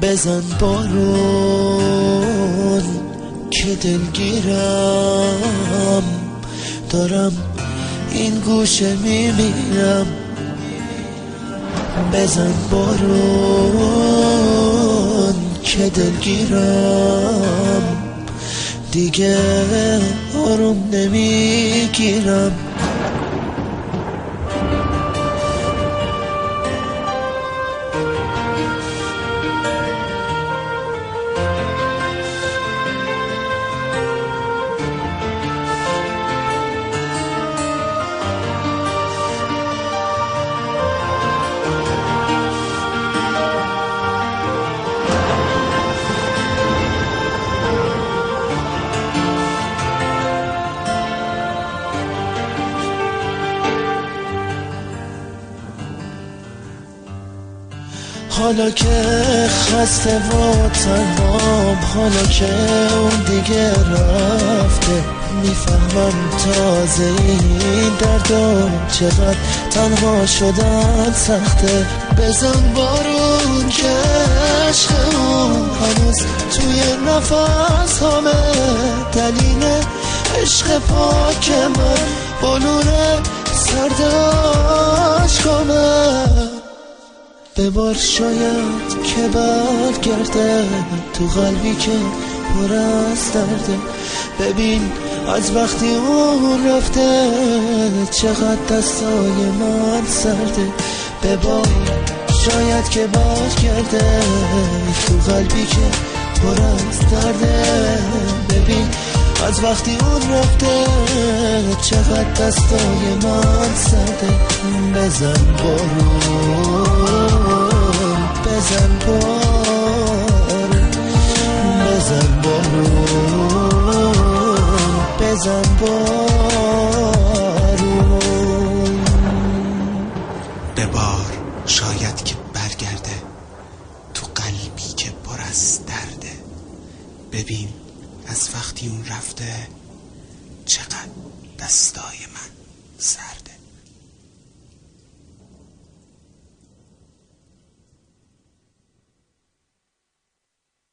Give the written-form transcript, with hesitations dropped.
بزن بارون که دلگیرم، دارم این گوشه میمیرم. بزن بارون که دلگیرم، دیگه آروم نمیگیرم. حالا که خسته و تنهام، حالا که اون دیگه رفته، میفهمم تازه این دردا چقدر تنها شدن سخته. بزن بارون که عشقمون هنوز توی نفس همه، دلیل عشق پاک من بلور سرد عشقمه. ببار شاید که برگرده تو قلبی که پر از درده. ببین از وقتی اون رفته چقدر دستای من سرده. ببار شاید که برگرده تو قلبی که پر از درده. ببین از وقتی اون رفته چقدر دستای من سرده. بزن بارون، بزن بارون، بزن بارون، بزن بارون.